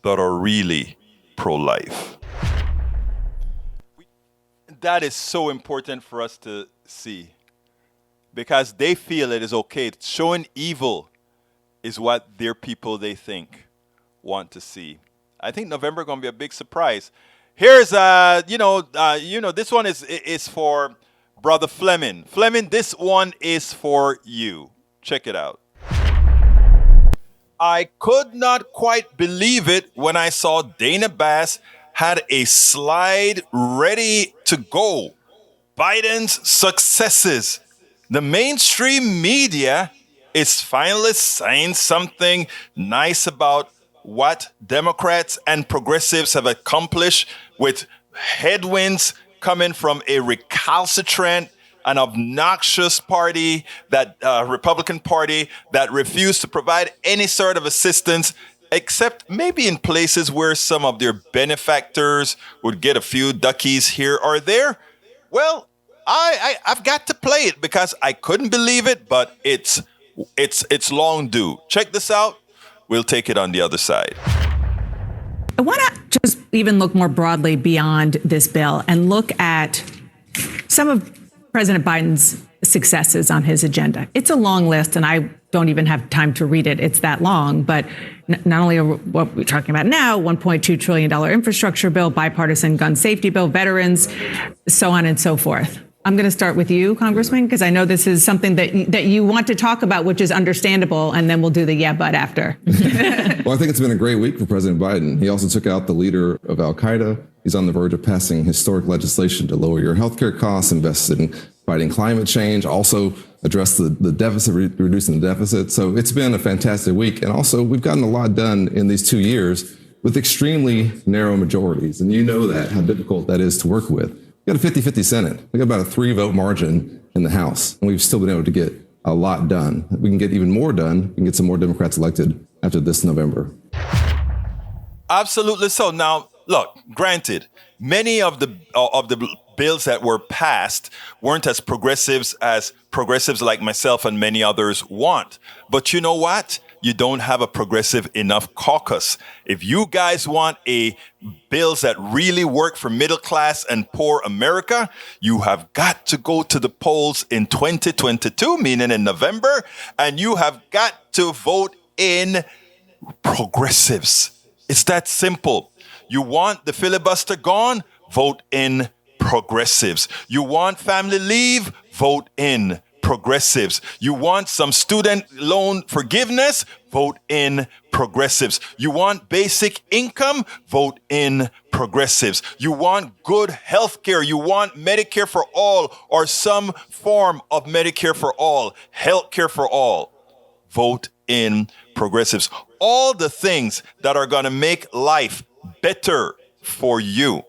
that are really pro-life? That is so important for us to see, because they feel it is okay. Showing evil is what their people, they think, want to see. I think November going to be a big surprise. Here's this one is for Brother Fleming. Fleming, this one is for you. Check it out. I could not quite believe it when I saw Dana Bass had a slide ready to go. Biden's successes. The mainstream media is finally saying something nice about what Democrats and progressives have accomplished with headwinds coming from a recalcitrant and obnoxious party, that Republican Party that refused to provide any sort of assistance, except maybe in places where some of their benefactors would get a few duckies here or there. Well, I've got to play it because I couldn't believe it, but it's long due. Check this out. We'll take it on the other side. I want to just even look more broadly beyond this bill and look at some of President Biden's successes on his agenda. It's a long list, and I don't even have time to read it. It's that long. But not only what we're talking about now, $1.2 trillion infrastructure bill, bipartisan gun safety bill, veterans, so on and so forth. I'm going to start with you, Congressman, because I know this is something that you want to talk about, which is understandable, and then we'll do the yeah, but after. Well, I think it's been a great week for President Biden. He also took out the leader of al-Qaeda. He's on the verge of passing historic legislation to lower your healthcare costs, invested in fighting climate change, also address the deficit, reducing the deficit. So it's been a fantastic week. And also, we've gotten a lot done in these 2 years with extremely narrow majorities. And you know that, how difficult that is to work with. We got a 50-50 Senate. We got about a 3-vote margin in the House, and we've still been able to get a lot done. We can get even more done. We can get some more Democrats elected after this November. Absolutely so. Now, look, granted, many of the bills that were passed weren't as progressives like myself and many others want. But you know what? You don't have a progressive enough caucus. If you guys want bills that really work for middle class and poor America, you have got to go to the polls in 2022, meaning in November, and you have got to vote in progressives. It's that simple. You want the filibuster gone? Vote in progressives. You want family leave? Vote in progressives. You want some student loan forgiveness? Vote in progressives. You want basic income? Vote in progressives. You want good health care? You want Medicare for all or some form of Medicare for all, health care for all? Vote in progressives. All the things that are going to make life better for you.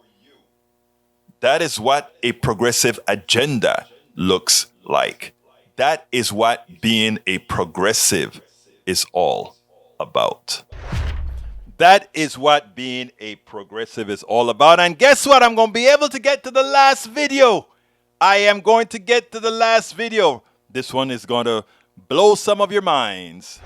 That is what a progressive agenda looks like. That is what being a progressive is all about. That is what being a progressive is all about. And guess what? I'm going to be able to get to the last video. I am going to get to the last video. This one is going to blow some of your minds.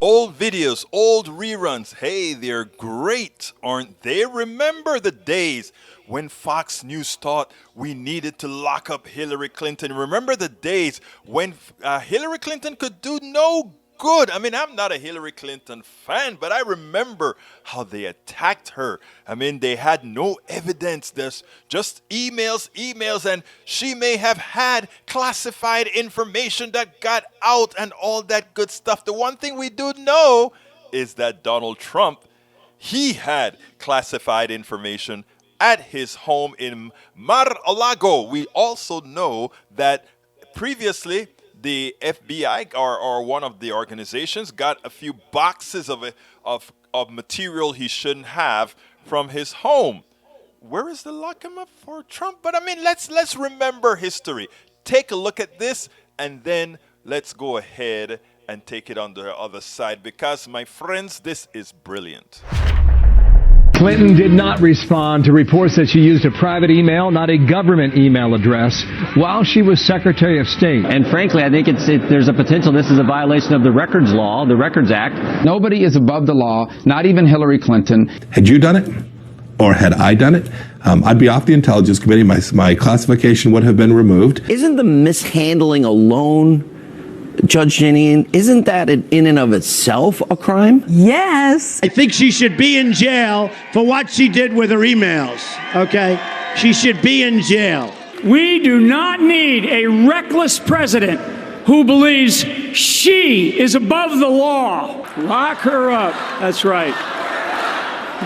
Old videos, old reruns. Hey, they're great, aren't they? Remember the days when Fox News thought we needed to lock up Hillary Clinton. Remember the days when Hillary Clinton could do no good. I mean, I'm not a Hillary Clinton fan, but I remember how they attacked her. I mean, they had no evidence. There's just emails, and she may have had classified information that got out and all that good stuff. The one thing we do know is that Donald Trump, he had classified information at his home in Mar-a-Lago. We also know that previously the FBI or one of the organizations got a few boxes of material he shouldn't have from his home. Where is the lock-em up for Trump? But I mean, let's remember history. Take a look at this, and then let's go ahead and take it on the other side, because my friends, this is brilliant. Clinton did not respond to reports that she used a private email, not a government email address, while she was Secretary of State. And frankly, I think there's a potential this is a violation of the Records Law, the Records Act. Nobody is above the law, not even Hillary Clinton. Had you done it, or had I done it, I'd be off the Intelligence Committee. My classification would have been removed. Isn't the mishandling alone Judge Janine, isn't that in and of itself a crime? Yes. I think she should be in jail for what she did with her emails, okay? She should be in jail. We do not need a reckless president who believes she is above the law. Lock her up. That's right.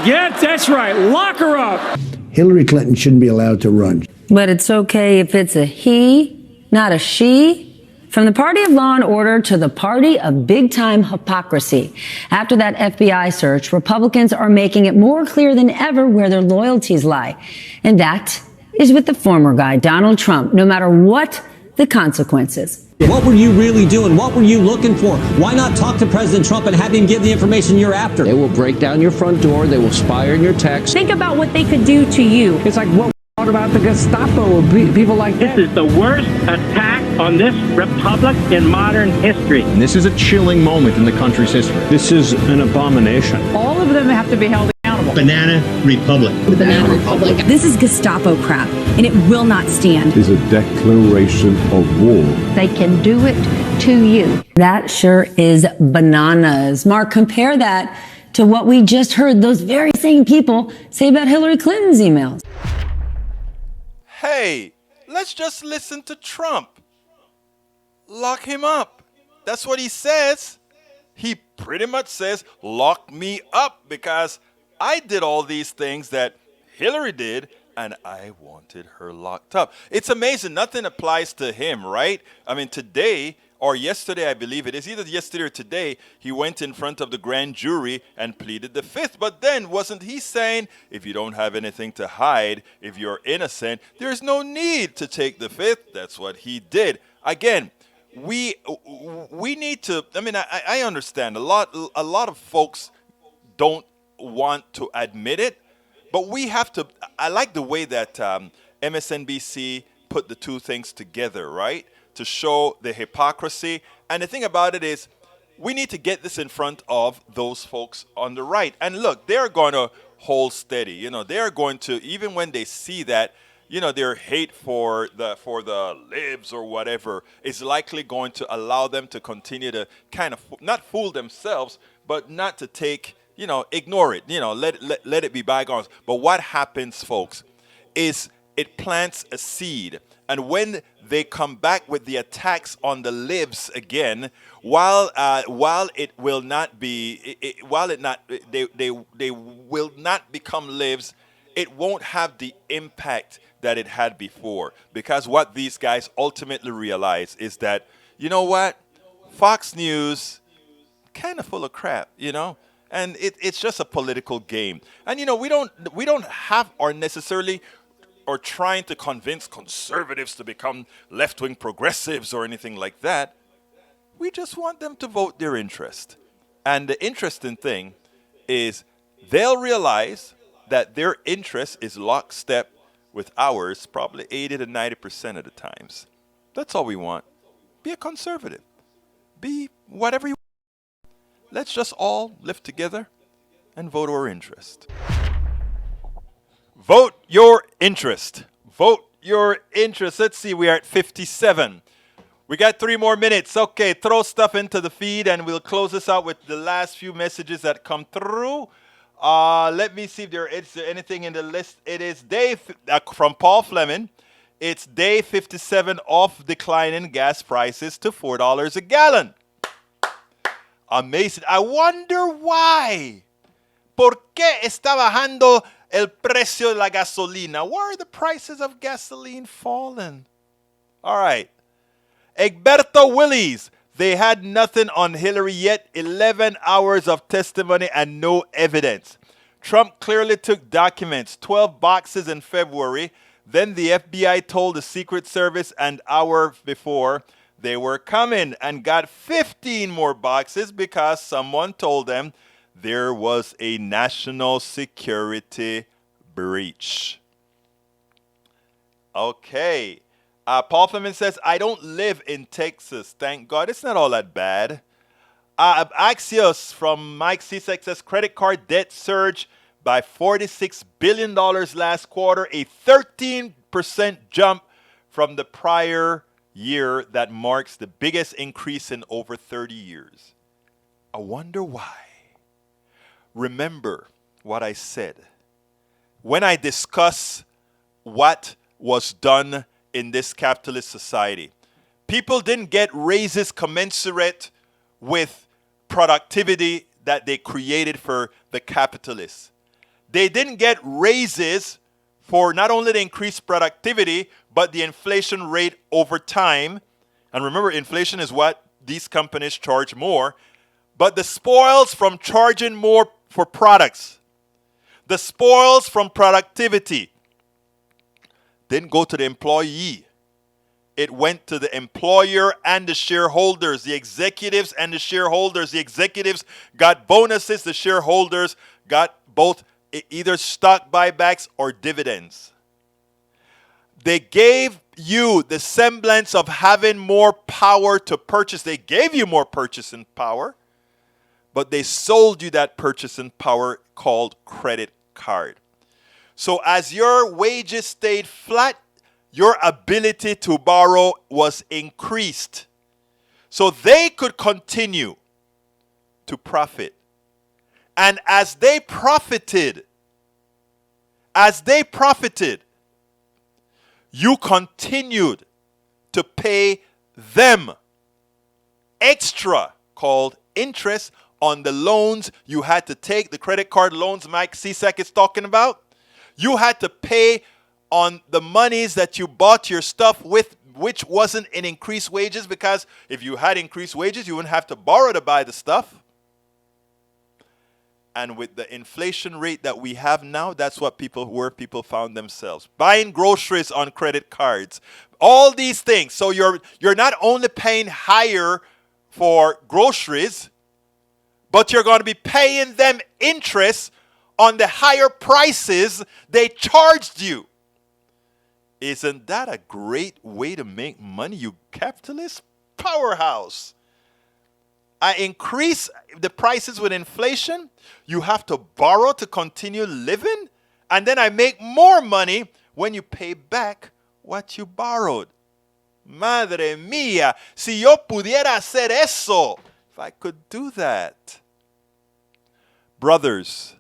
That's right. Lock her up. Hillary Clinton shouldn't be allowed to run. But it's okay if it's a he, not a she. From the party of law and order to the party of big-time hypocrisy. After that FBI search, Republicans are making it more clear than ever where their loyalties lie. And that is with the former guy, Donald Trump, no matter what the consequences. What were you really doing? What were you looking for? Why not talk to President Trump and have him give the information you're after? They will break down your front door. They will spy on your text. Think about what they could do to you. It's like what about the Gestapo, people like that. This is the worst attack on this republic in modern history. And this is a chilling moment in the country's history. This is an abomination. All of them have to be held accountable. Banana Republic. Banana Republic. This is Gestapo crap, and it will not stand. Is a declaration of war. They can do it to you. That sure is bananas. Mark, compare that to what we just heard those very same people say about Hillary Clinton's emails. Hey, let's just listen to Trump. Lock him up. That's what he says. He pretty much says, lock me up because I did all these things that Hillary did and I wanted her locked up. It's amazing. Nothing applies to him, right? I mean, today or yesterday, I believe it is, either yesterday or today, he went in front of the grand jury and pleaded the fifth. But then wasn't he saying, if you don't have anything to hide, if you're innocent, there's no need to take the fifth? That's what he did. Again, we need to, I mean, I understand a lot of folks don't want to admit it, but we have to. I like the way that MSNBC put the two things together, right? To show the hypocrisy. And the thing about it is, we need to get this in front of those folks on the right. And look, they're going to hold steady. You know, they're going to, even when they see that, you know, their hate for the libs or whatever is likely going to allow them to continue to kind of not fool themselves, but not to take, you know, ignore it, you know, let it be bygones. But what happens, folks, is it plants a seed. And when they come back with the attacks on the libs again, while it will not be, they will not become libs, it won't have the impact that it had before. Because what these guys ultimately realize is that, you know what, Fox News, kind of full of crap, you know, and it's just a political game. And you know, we don't have or necessarily or trying to convince conservatives to become left-wing progressives or anything like that. We just want them to vote their interest. And the interesting thing is they'll realize that their interest is lockstep with ours probably 80 to 90% of the times. That's all we want. Be a conservative. Be whatever you want. Let's just all live together and vote our interest. Vote your interest. Vote your interest. Let's see, we are at 57. We got 3 more minutes. Okay, throw stuff into the feed and we'll close this out with the last few messages that come through. Let me see if there is anything in the list. It is day from Paul Fleming. It's day 57 of declining gas prices to $4 a gallon. Amazing. I wonder why. ¿Por qué está bajando el precio de la gasolina? Why are the prices of gasoline falling? All right. Egberto Willies. They had nothing on Hillary yet. 11 hours of testimony and no evidence. Trump clearly took documents, 12 boxes in February. Then the FBI told the Secret Service an hour before they were coming and got 15 more boxes because someone told them there was a national security breach. Okay. Paul Fleming says, I don't live in Texas. Thank God. It's not all that bad. Axios from Mike Cisak says, credit card debt surged by $46 billion last quarter, a 13% jump from the prior year that marks the biggest increase in over 30 years. I wonder why. Remember what I said. When I discuss what was done in this capitalist society, people didn't get raises commensurate with productivity that they created for the capitalists. They didn't get raises for not only the increased productivity, but the inflation rate over time. And remember, inflation is what these companies charge more. But the spoils from charging more for products, the spoils from productivity, didn't go to the employee. It went to the employer and the shareholders, the executives and the shareholders. The executives got bonuses. The shareholders got both either stock buybacks or dividends. They gave you the semblance of having more power to purchase. They gave you more purchasing power, but they sold you that purchasing power called credit card. So as your wages stayed flat, your ability to borrow was increased. So they could continue to profit. And as they profited, you continued to pay them extra, called interest, on the loans you had to take, the credit card loans Mike Cisak is talking about. You had to pay on the monies that you bought your stuff with, which wasn't in increased wages, because if you had increased wages, you wouldn't have to borrow to buy the stuff. And with the inflation rate that we have now, that's what where people found themselves. Buying groceries on credit cards. All these things. So you're not only paying higher for groceries, but you're going to be paying them interest on the higher prices they charged you. Isn't that a great way to make money, you capitalist powerhouse? I increase the prices with inflation. You have to borrow to continue living. And then I make more money when you pay back what you borrowed. Madre mía, si yo pudiera hacer eso, if I could do that. Brothers,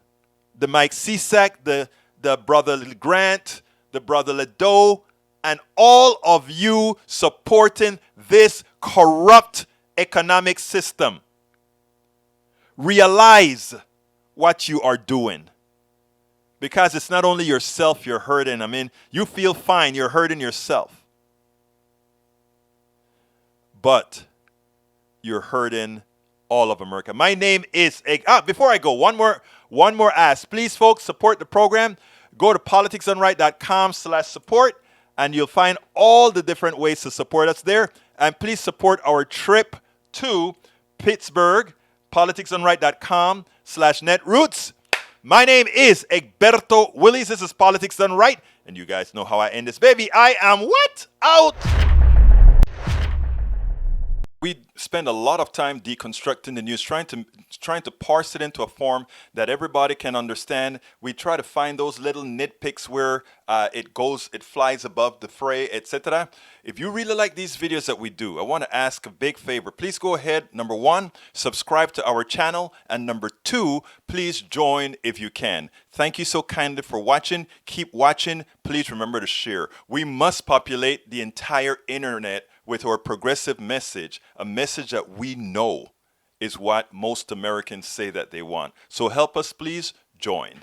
the Mike Cisak, the brother Grant, the brother Ledo, and all of you supporting this corrupt economic system. Realize what you are doing. Because it's not only yourself you're hurting. I mean, you feel fine, you're hurting yourself. But you're hurting all of America. My name is before I go, one more ask. Please, folks, support the program. Go to politicsdoneright.com/support, and you'll find all the different ways to support us there. And please support our trip to Pittsburgh, politicsdoneright.com/netroots. My name is Egberto Willis. This is Politics Done Right. And you guys know how I end this, baby. I am what? Out. We spend a lot of time deconstructing the news, trying to parse it into a form that everybody can understand. We try to find those little nitpicks where it flies above the fray, etc. If you really like these videos that we do, I want to ask a big favor. Please go ahead. Number 1, subscribe to our channel. And number 2, please join if you can. Thank you so kindly for watching. Keep watching. Please remember to share. We must populate the entire internet with our progressive message, a message that we know is what most Americans say that they want. So help us, please join.